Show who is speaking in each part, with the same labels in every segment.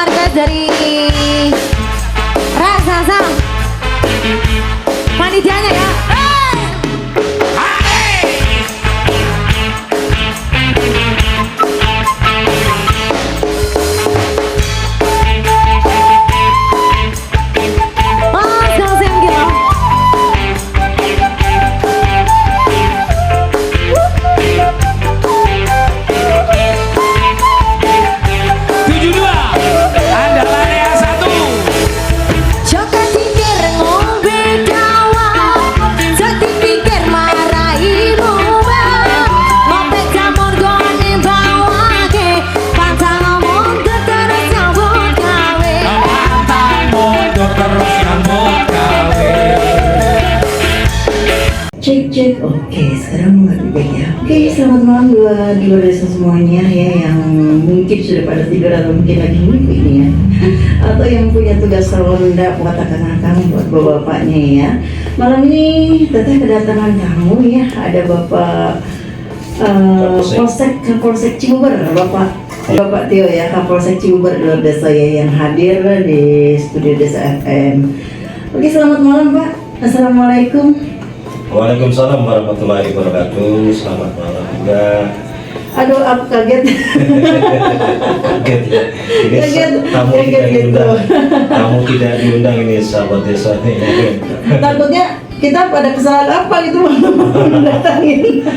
Speaker 1: orkes dari raksasa panitianya ya.
Speaker 2: Cek, oke, sekarang lebih baik ya. Oke, selamat malam dua desa semuanya ya, yang mungkin sudah pada tidur atau mungkin lagi mimpi ini ya, atau yang punya tugas ronda buat akan buat bapak-bapaknya ya. Malam ini teteh kedatangan tamu ya, ada bapak Kapolsek Cibuber, Bapak Tio ya, Kapolsek Cibuber luar desa ya, yang hadir di studio Desa FM. Oke, selamat malam Pak. Assalamualaikum.
Speaker 3: Waalaikumsalam warahmatullahi wabarakatuh. Selamat malam juga.
Speaker 2: Aduh, aku kaget.
Speaker 3: Kaget ya. Tamu tidak diundang. Tamu tidak diundang ini sahabat desa nih.
Speaker 2: Takutnya kita pada kesalahan apa gitu datangin.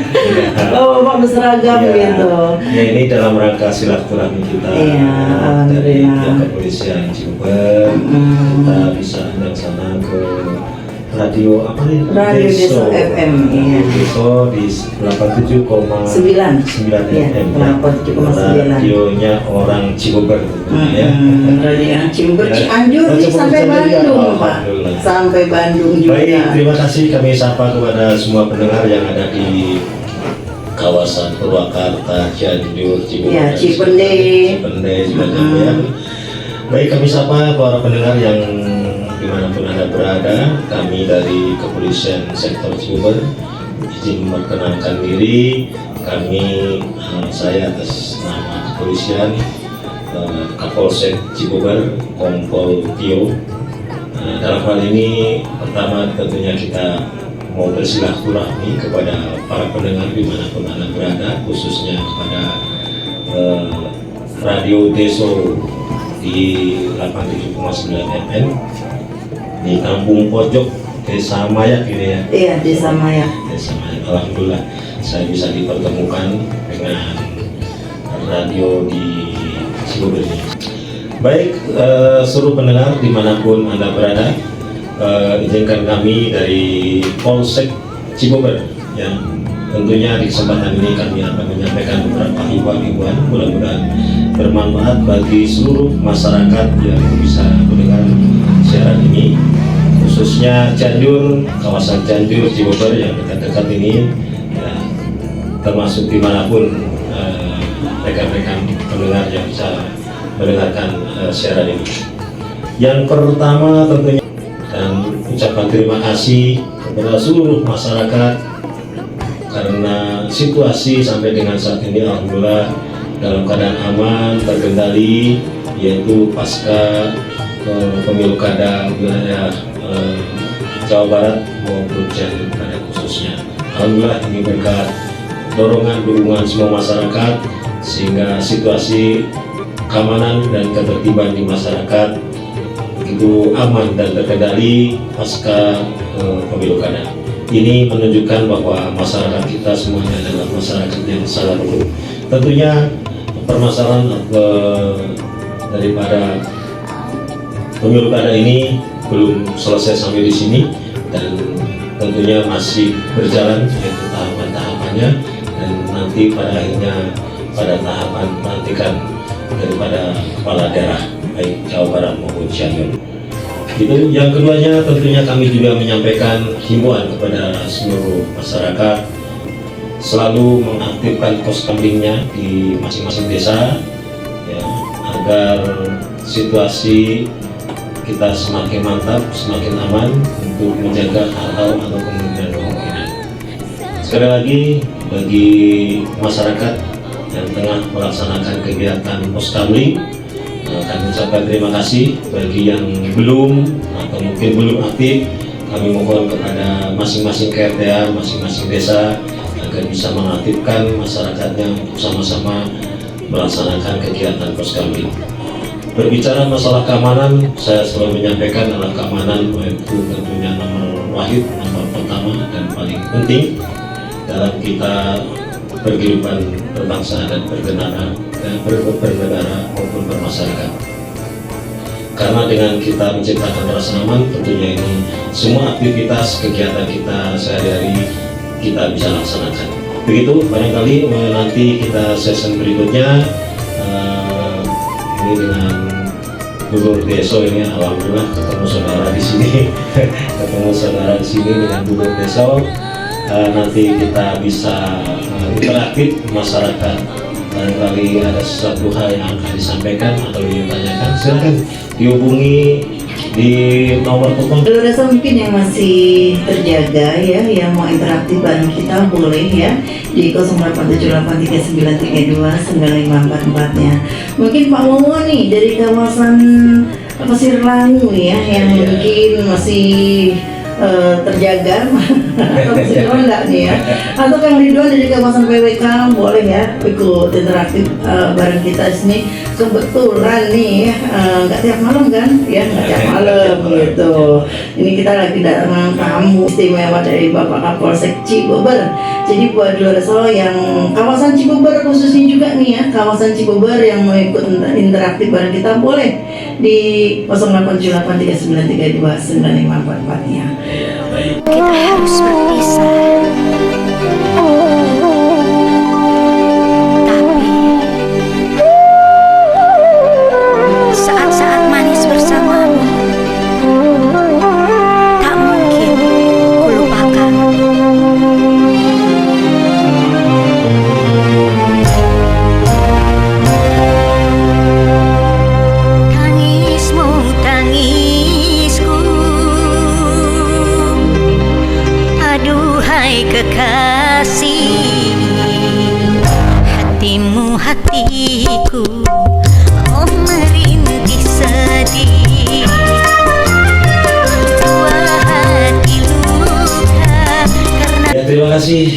Speaker 2: Oh, Bapak berseragam gitu.
Speaker 3: Ya, ini dalam rangka silaturahmi kita.
Speaker 2: Iya,
Speaker 3: dari
Speaker 2: alhamdulillah.
Speaker 3: kepolisian Ciuber. Kita bisa undang sana ke radio apa nih?
Speaker 2: Radio Desa FM, iya.
Speaker 3: Deso di 87,9
Speaker 2: Iya,
Speaker 3: FM.
Speaker 2: 87,9.
Speaker 3: Radionya orang Cibober, ya.
Speaker 2: Radio yang Cibuber, Cianjur nih, sampai Bandung Pak. Sampai Bandung juga.
Speaker 3: Baik, terima kasih kami sapa kepada semua pendengar yang ada di kawasan Purwakarta, Cianjur, Cibober,
Speaker 2: Ya, Cipende,
Speaker 3: ya. Baik, kami sapa para pendengar yang dimanapun Anda berada. Kami dari Kepolisian Sektor Ciuber izin memperkenalkan diri. Saya atas nama Kepolisian Kapolsek Ciuber, Kompol Tio. Dalam hal ini pertama tentunya kita mau bersilaturahmi kepada para pendengar dimanapun Anda berada, khususnya kepada Radio Deso di 87,9 FM di Kampung Pojok Desa Mayak ini ya.
Speaker 2: Iya, Desa Mayak.
Speaker 3: Desa Mayak. Alhamdulillah saya bisa dipertemukan dengan radio di Cibober ini. Baik, seluruh pendengar dimanapun Anda berada, izinkan kami dari Polsek Cibober yang tentunya di kesempatan ini kami akan menyampaikan beberapa himbauan mudah-mudahan bermanfaat bagi seluruh masyarakat yang bisa mendengar siaran ini, khususnya Cianjur, kawasan Cianjur, Cibober yang dekat-dekat ini ya, termasuk dimanapun rekan-rekan pendengar yang bisa mendengarkan siaran ini. Yang pertama tentunya dan ucapan terima kasih kepada seluruh masyarakat karena situasi sampai dengan saat ini alhamdulillah dalam keadaan aman, terkendali, yaitu pasca pemilu kada wilayah Jawa Barat maupun Cianjur pada khususnya. Alhamdulillah ini berkat dukungan semua masyarakat sehingga situasi keamanan dan ketertiban di masyarakat begitu aman dan terkendali pasca pemilu kada. Ini menunjukkan bahwa masyarakat kita semuanya adalah masyarakat yang sangat rukun. Tentunya permasalahan daripada pemilu kada ini belum selesai sampai di sini dan tentunya masih berjalan yaitu tahapan-tahapannya, dan nanti pada akhirnya pada tahapan pelantikan daripada kepala daerah baik Jawa Barat maupun Cianjur. Itu yang keduanya tentunya kami juga menyampaikan himbauan kepada seluruh masyarakat selalu mengaktifkan pos kambingnya di masing-masing desa ya, agar situasi kita semakin mantap, semakin aman untuk menjaga hal-hal atau kemungkinan-kemungkinan. Sekali lagi bagi masyarakat yang tengah melaksanakan kegiatan pos kamling, Kami ucapkan terima kasih bagi yang belum atau mungkin belum aktif. Kami mohon kepada masing-masing KRTA, masing-masing desa agar bisa mengaktifkan masyarakatnya untuk sama-sama melaksanakan kegiatan Poskamling. Berbicara masalah keamanan, saya selalu menyampaikan adalah keamanan itu tentunya nomor wahid, nomor pertama dan paling penting dalam kita berkehidupan berbangsa dan bernegara maupun bermasyarakat. Karena dengan kita menciptakan rasa aman, tentunya ini semua aktivitas kegiatan kita sehari-hari kita bisa laksanakan. Begitu, barangkali nanti kita session berikutnya ini dengan Gubernur Deso ini, alhamdulillah ketemu saudara di sini, ketemu saudara di sini dengan Gubernur Deso. Nanti kita bisa interaktif masyarakat. Barangkali ada sesuatu hal yang akan disampaikan atau ditanyakan, silakan dihubungi di nomor telepon.
Speaker 2: Kalau rasa mungkin yang masih terjaga ya, yang mau interaktif bareng kita boleh ya di 087839329544 nya. Mungkin Pak Momo nih dari kawasan Pasir Langu ya, yang mungkin masih terjaga atau masih rendah nih ya, atau Kang Ridwan dari kawasan PWK boleh ya ikut interaktif bareng kita di sini. Kebetulan nih nggak tiap malam kan ya, nggak tiap malam gitu. Ini kita lagi datang tamu istimewa dari Bapak Kapolsek Cibober. Jadi buat Loreso yang kawasan Cibober khususnya juga nih ya, kawasan Cibober yang mau ikut interaktif bareng kita boleh di 087839329544 nya.
Speaker 1: Kita harus berpisah, tapi saat-saat manis bersamamu tak mungkin kulupakan. Tangismu tangisku, aduhai kekasih, hatimu hatiku, oh merintih sedih. Dua hati luka karena
Speaker 3: Ya, terima kasih.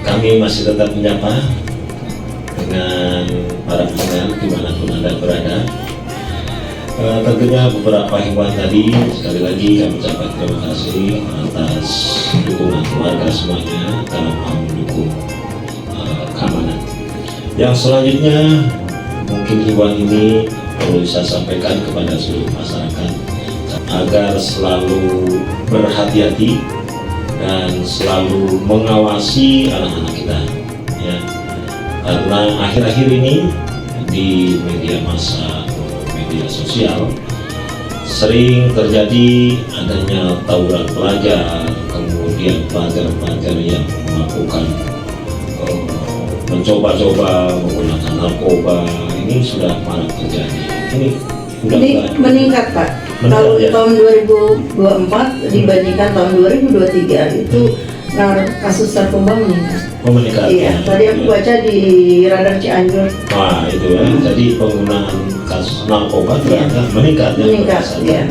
Speaker 3: Kami masih tetap menyapa dengan para pendengar dimanapun Anda berada. Tentunya beberapa himbauan tadi, sekali lagi kami ucapkan terima kasih atas dukungan keluarga semuanya dalam hal mendukung keamanan. Yang selanjutnya, mungkin himbauan ini perlu saya sampaikan kepada seluruh masyarakat agar selalu berhati-hati dan selalu mengawasi anak-anak kita ya. Karena akhir-akhir ini di media massa, media sosial sering terjadi adanya tawuran pelajar, kemudian pelajar-pelajar yang melakukan mencoba-coba menggunakan narkoba. Ini sudah marak terjadi. Ini
Speaker 2: meningkat Pak. Kalau
Speaker 3: ya.
Speaker 2: tahun 2024 dibandingkan tahun 2023 itu kasus narkoba meningkat.
Speaker 3: Meningkat.
Speaker 2: Iya, tadi aku baca di radar Cianjur.
Speaker 3: Nah itu ya, jadi penggunaan kasus narkoba ternyata meningkat ya.
Speaker 2: Meningkat, ya.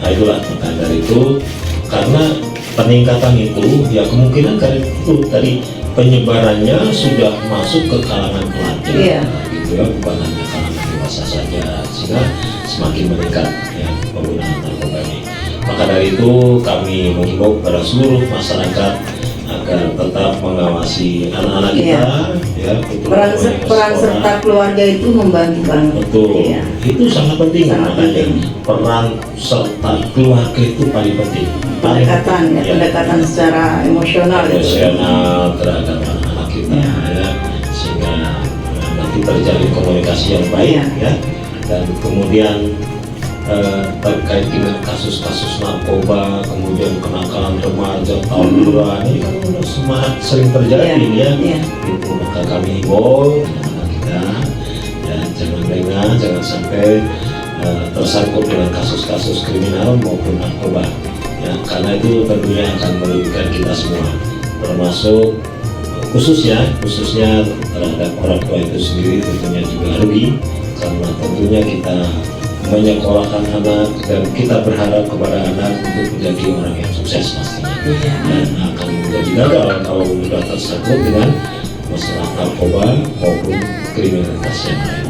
Speaker 3: Nah itulah maka dari itu, karena peningkatan itu ya kemungkinan karena itu tadi penyebarannya sudah masuk ke kalangan pelajar,
Speaker 2: Iya.
Speaker 3: gitu ya, bukan hanya kalangan dewasa saja, sehingga semakin meningkat ya penggunaan narkoba ini. Maka dari itu kami menghimbau kepada seluruh masyarakat agar tetap mengawasi anak-anak kita, ya,
Speaker 2: Peran serta keluarga itu membantu banget.
Speaker 3: betul,
Speaker 2: Iya.
Speaker 3: itu sangat penting.
Speaker 2: Sangat
Speaker 3: Makanya
Speaker 2: penting.
Speaker 3: peran serta keluarga itu paling penting.
Speaker 2: Pendekatan ya,
Speaker 3: Ya.
Speaker 2: pendekatan secara emosional.
Speaker 3: Emosional terhadap anak-anak kita, ya, sehingga nanti terjadi komunikasi yang baik,
Speaker 2: Iya.
Speaker 3: ya, dan kemudian terkait dengan kasus-kasus narkoba, kemudian kenakalan remaja, tawuran, ini kan udah sering terjadi,
Speaker 2: Iya,
Speaker 3: ya.
Speaker 2: iya.
Speaker 3: Itu maka kami himbau anak-anak kita, ya, jangan lengah, jangan sampai tersangkut dengan kasus-kasus kriminal maupun narkoba, ya, karena itu tentunya akan merugikan kita semua, termasuk khususnya terhadap orang tua itu sendiri tentunya juga rugi karena tentunya kita menyekolahkan anak dan kita berharap kepada anak untuk menjadi orang yang sukses pastinya, dan akan menjadi gagal kalau sudah tersangkut dengan masalah narkoba maupun kriminalitas yang lain.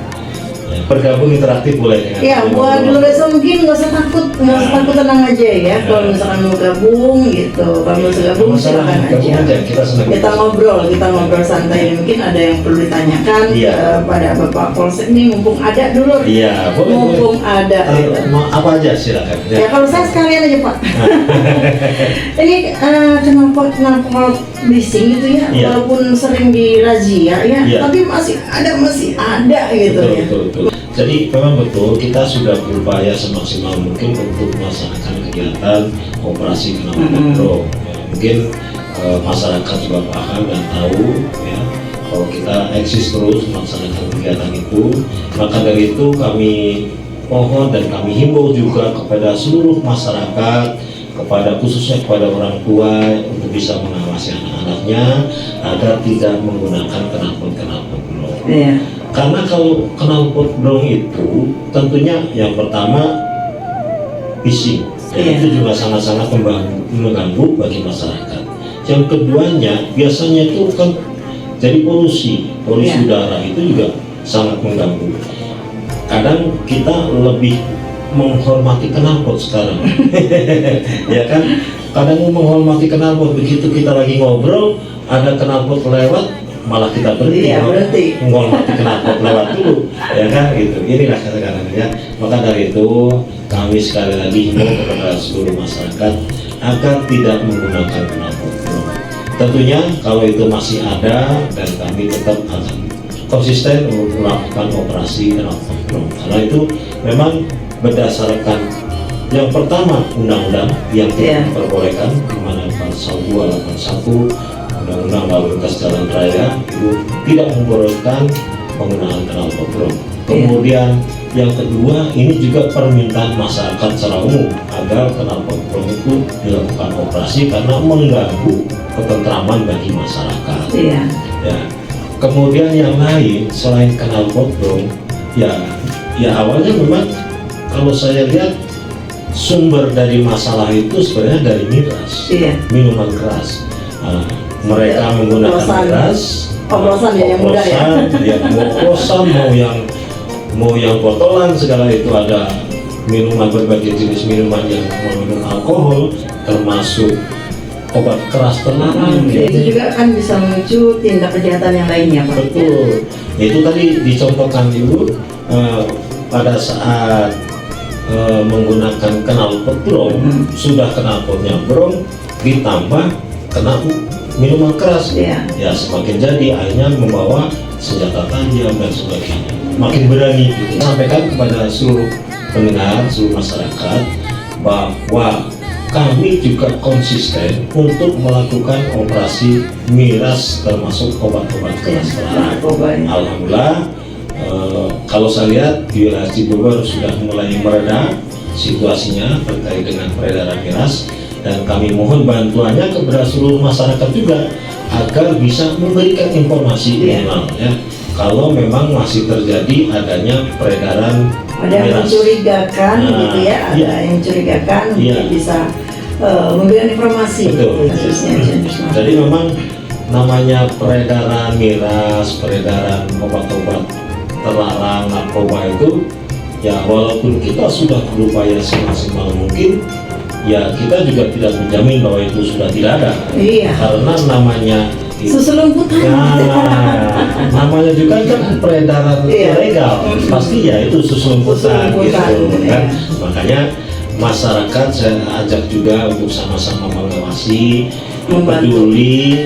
Speaker 3: Ya, bergabung interaktif boleh dengan
Speaker 2: Ya, buat dulu desa mungkin nggak usah takut, tenang aja ya. Kalau misalkan mau gabung gitu, kalau mau gabung silakan aja.
Speaker 3: Kita
Speaker 2: ngobrol santai. Mungkin ada yang perlu ditanyakan pada Bapak Polsek nih, mumpung ada dulu.
Speaker 3: Iya, boleh.
Speaker 2: Mumpung ada.
Speaker 3: Apa aja silakan.
Speaker 2: Ya kalau saya sekalian aja Pak. Ini knalpot bising gitu ya, walaupun sering dirazia ya, tapi masih ada gitu ya.
Speaker 3: Betul. Jadi memang betul kita sudah berupaya semaksimal mungkin untuk melaksanakan kegiatan operasi knalpot bro. Mungkin masyarakat juga paham dan tahu ya kalau kita eksis terus melaksanakan kegiatan itu. Maka dari itu kami mohon dan kami himbau juga kepada seluruh masyarakat, khususnya kepada orang tua untuk bisa mengawasi anak-anaknya agar tidak menggunakan knalpot bro. Karena kalau knalpot brong itu tentunya yang pertama bising, itu juga sangat-sangat mengganggu bagi masyarakat. Yang keduanya biasanya itu kan jadi polusi udara, itu juga sangat mengganggu. Kadang kita lebih menghormati knalpot sekarang, ya kan? Kadang menghormati knalpot, begitu kita lagi ngobrol ada knalpot lewat malah kita berhenti menghormati knalpot lewat dulu, ya kan gitu. Inilah kadang-kadang ya. Maka dari itu kami sekali lagi himbau kepada seluruh masyarakat agar tidak menggunakan knalpot. Tentunya kalau itu masih ada dan kami tetap akan konsisten untuk melakukan operasi knalpot, karena itu memang berdasarkan yang pertama undang-undang yang tidak diperbolehkan, di mana pasal 281 Undang-Undang Lalu Lintas Jalan Raya itu tidak membolehkan penggunaan knalpot brong. Kemudian yang kedua, ini juga permintaan masyarakat secara umum agar knalpot brong itu dilakukan operasi karena mengganggu ketentraman bagi masyarakat. Ya. Kemudian yang lain selain knalpot brong, ya awalnya memang kalau saya lihat sumber dari masalah itu sebenarnya dari miras, minuman keras. Mereka menggunakan miras,
Speaker 2: oplosan ya yang mudah ya.
Speaker 3: Oplosan mau yang botolan segala itu, ada minuman, berbagai jenis minuman yang mengandung alkohol, termasuk obat keras terlarang.
Speaker 2: Itu juga kan bisa memicu tindak kejahatan yang lainnya Pak.
Speaker 3: Betul. Itu tadi dicontohkan Ibu pada saat menggunakan knalpot brong, sudah knalpotnya brong ditambah kena minuman keras, ya semakin jadi akhirnya membawa senjata tajam dan sebagainya, makin berani gitu. Sampaikan kepada seluruh pendengar, seluruh masyarakat bahwa kami juga konsisten untuk melakukan operasi miras termasuk obat-obat keras terlarang. Alhamdulillah, kalau saya lihat di wilayah Cibubur sudah mulai mereda situasinya terkait dengan peredaran miras, dan kami mohon bantuannya kepada seluruh masyarakat juga agar bisa memberikan informasi minimal ya kalau memang masih terjadi adanya peredaran
Speaker 2: ada yang mencurigakan gitu ya, ada yang mencurigakan untuk bisa memberikan informasi.
Speaker 3: Betul. Jadi memang namanya peredaran miras, peredaran obat-obat terlarang, narkoba itu ya walaupun kita sudah berupaya semaksimal mungkin, ya kita juga tidak menjamin bahwa itu sudah tidak ada. Karena namanya
Speaker 2: susulumputan.
Speaker 3: Namanya juga kan peredaran ilegal, pasti ya itu susulumputan gitu kan. Makanya masyarakat saya ajak juga untuk sama-sama mengawasi, peduli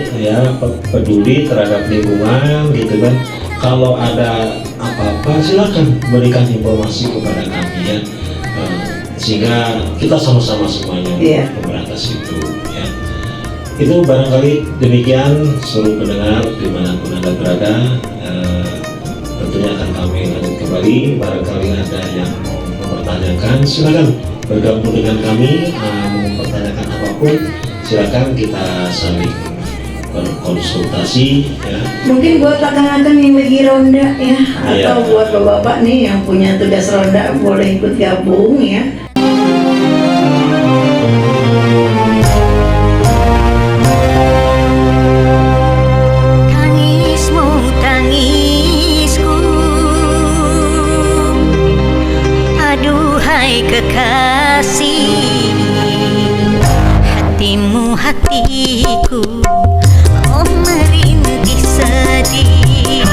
Speaker 3: terhadap lingkungan gitu kan. Kalau ada apa-apa silakan berikan informasi kepada kami ya. Sehingga kita sama-sama semuanya memberantas itu ya. Itu barangkali demikian seluruh pendengar dimanapun Anda berada, tentunya akan kami lanjut kembali. Barangkali ada yang mau mempertanyakan, silakan bergabung dengan kami, mempertanyakan apapun silakan kita saling berkonsultasi ya.
Speaker 2: Mungkin buat kakak-kakak yang lagi ronda ya,
Speaker 3: Iya.
Speaker 2: atau buat bapak-bapak nih yang punya tugas ronda boleh ikut gabung ya.
Speaker 1: Tangismu tangisku, aduhai kekasih, hatimu hatiku, oh merintih sedih.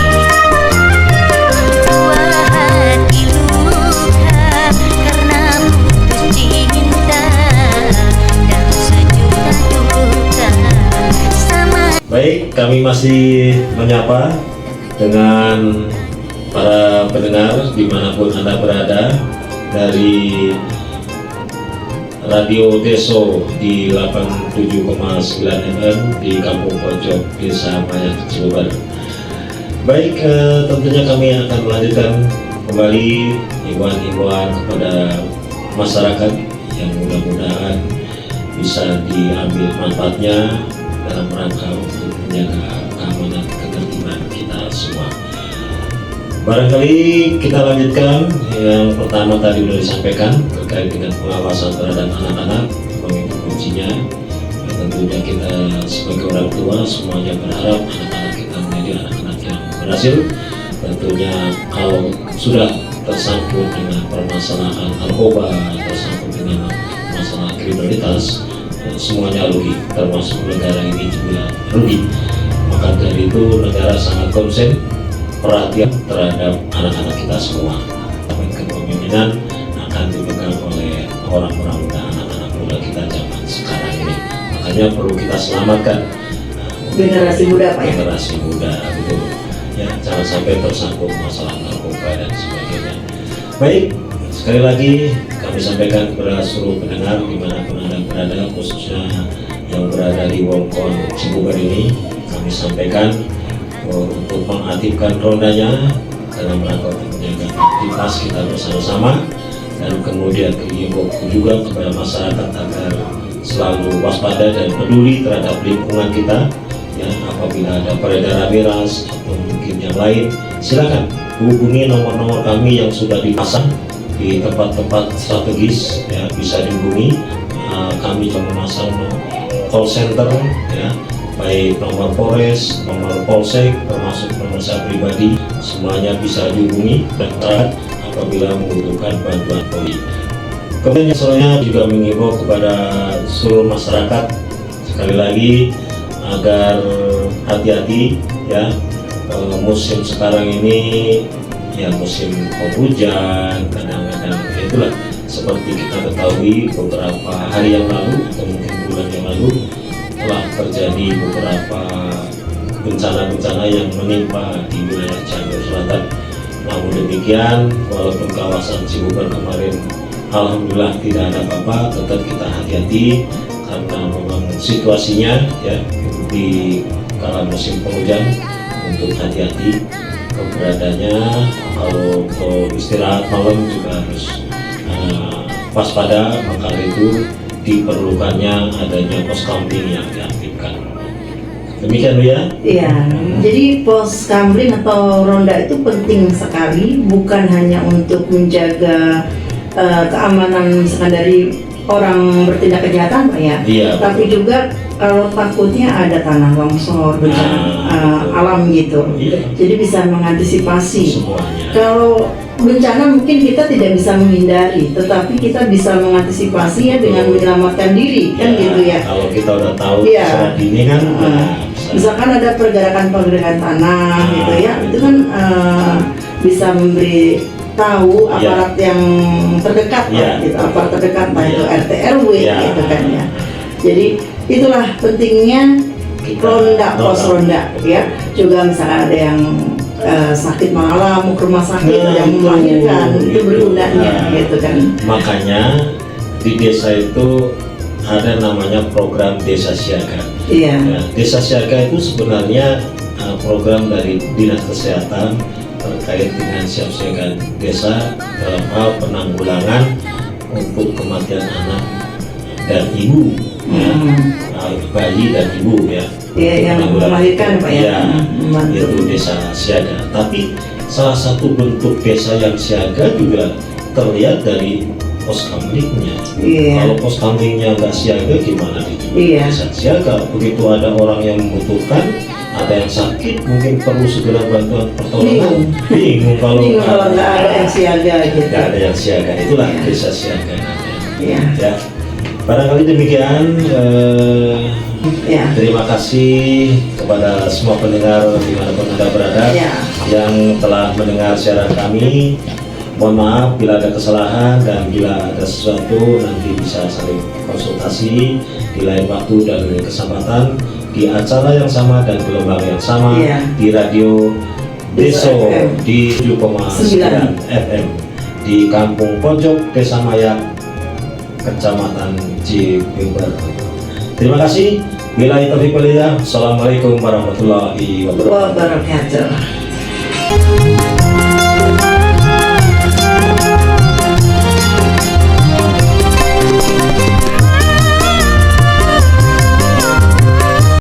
Speaker 1: Dua hati luka karena putus cinta, dan sejuta duka sama.
Speaker 3: Baik, kami masih menyapa dengan para pendengar dimanapun Anda berada dari Radio Deso di 87,9 FM di Kampung Pojok Desa Mayak Cilebar. Baik, tentunya kami akan melanjutkan kembali himbauan-himbauan kepada masyarakat yang mudah-mudahan bisa diambil manfaatnya dalam rangka untuk menjaga keamanan ketertiban kita semua. Barangkali kita lanjutkan yang pertama tadi sudah disampaikan terkait dengan pengawasan terhadap anak-anak, begitu kuncinya. Tentunya kita sebagai orang tua semuanya berharap anak-anak kita menjadi anak-anak yang berhasil. Tentunya kalau sudah tersangkut dengan permasalahan narkoba, tersangkut dengan masalah kriminalitas, semuanya rugi, termasuk negara ini juga rugi. Maka dari itu negara sangat konsen perhatian terhadap anak-anak kita semua. Kepemimpinan akan dipegang oleh orang-orang muda, anak-anak muda kita zaman sekarang ini. Makanya perlu kita selamatkan
Speaker 2: Generasi muda Pak ya.
Speaker 3: generasi muda gitu. Ya, jangan sampai tersangkut masalah narkoba dan sebagainya. Baik, sekali lagi kami sampaikan kepada seluruh pendengar dimanapun Anda berada, khususnya yang berada di Wongkon Cibubar ini, kami sampaikan untuk mengaktifkan rondanya dalam rangka untuk menjaga aktivitas kita bersama-sama, dan kemudian diimbau juga kepada masyarakat agar selalu waspada dan peduli terhadap lingkungan kita ya. Apabila ada peredaran miras atau mungkin yang lain, silakan hubungi nomor-nomor kami yang sudah dipasang di tempat-tempat strategis ya, bisa dihubungi. Kami juga memasang call center ya, baik nomor Polres, nomor Polsek, termasuk nomor saya pribadi, semuanya bisa dihubungi dan apabila membutuhkan bantuan polisi. Kemudian selanjutnya juga mengimbau kepada seluruh masyarakat sekali lagi agar hati-hati ya. Musim sekarang ini ya musim penghujan, kadang-kadang itulah seperti kita ketahui beberapa hari yang lalu atau mungkin bulan yang lalu telah terjadi beberapa bencana-bencana yang menimpa di wilayah Cianjur Selatan. Namun demikian, walaupun kawasan Cibubar kemarin alhamdulillah tidak ada apa-apa, tetap kita hati-hati karena memang situasinya ya di kala musim penghujan, untuk hati-hati keberadaannya. Kalau untuk istirahat malam juga harus waspada, maka itu diperlukannya adanya pos kamling yang diaktifkan. Demikian Bu ya.
Speaker 2: Iya, jadi pos kamling atau ronda itu penting sekali, bukan hanya untuk menjaga keamanan misalkan dari orang bertindak kejahatan Pak ya,
Speaker 3: Iya,
Speaker 2: tapi juga kalau takutnya ada tanah longsor, bencana alam gitu.
Speaker 3: Iya.
Speaker 2: Jadi bisa mengantisipasi.
Speaker 3: Semuanya.
Speaker 2: Kalau bencana mungkin kita tidak bisa menghindari, tetapi kita bisa mengantisipasi ya dengan menyelamatkan diri kan gitu ya.
Speaker 3: Kalau kita udah tahu
Speaker 2: Iya.
Speaker 3: saat ini kan bisa.
Speaker 2: Misalkan ada pergerakan tanah gitu ya, itu kan bisa memberi tahu aparat yang terdekat
Speaker 3: Iya.
Speaker 2: gitu, aparat terdekat entah itu
Speaker 3: Iya.
Speaker 2: RT RW
Speaker 3: Iya.
Speaker 2: gitu kan ya. Jadi itulah pentingnya ronda, pos ronda ya. Juga misalkan ada yang sakit malam mau ke rumah sakit, ada yang melahirkan, itu bergunanya gitu kan.
Speaker 3: Makanya di desa itu ada namanya program desa siaga.
Speaker 2: Iya.
Speaker 3: Ya, desa siaga itu sebenarnya program dari Dinas Kesehatan terkait dengan siapsiaga desa dalam hal penanggulangan untuk kematian anak dan ibu ya, bayi dan ibu ya.
Speaker 2: Ya, yang melahirkan Pak ya.
Speaker 3: Ya, itu desa siaga. Tapi salah satu bentuk desa yang siaga juga terlihat dari pos kamlingnya.
Speaker 2: Iya.
Speaker 3: Kalau pos kamlingnya nggak siaga, gimana itu
Speaker 2: Iya.
Speaker 3: desa siaga? Begitu ada orang yang membutuhkan, ada yang sakit, mungkin perlu segera bantuan pertolongan. Bingung kalau
Speaker 2: nggak ada yang siaga gitu.
Speaker 3: nggak ada yang siaga. Itulah desa siaga namanya.
Speaker 2: Iya.
Speaker 3: Ya, barangkali demikian.
Speaker 2: Ya.
Speaker 3: Terima kasih kepada semua pendengar dimanapun Anda berada
Speaker 2: Ya.
Speaker 3: yang telah mendengar siaran kami. Mohon maaf bila ada kesalahan, dan bila ada sesuatu nanti bisa saling konsultasi di lain waktu dan lain kesempatan di acara yang sama dan gelombang yang sama
Speaker 2: Ya.
Speaker 3: di radio Deso
Speaker 2: FM.
Speaker 3: di 7,9 FM di Kampung Pojok Desa Mayak, Kecamatan Cibubur. Terima kasih. Billahi taufiq wal hidayah. Assalamualaikum warahmatullahi wabarakatuh.
Speaker 2: Wabarakatuh.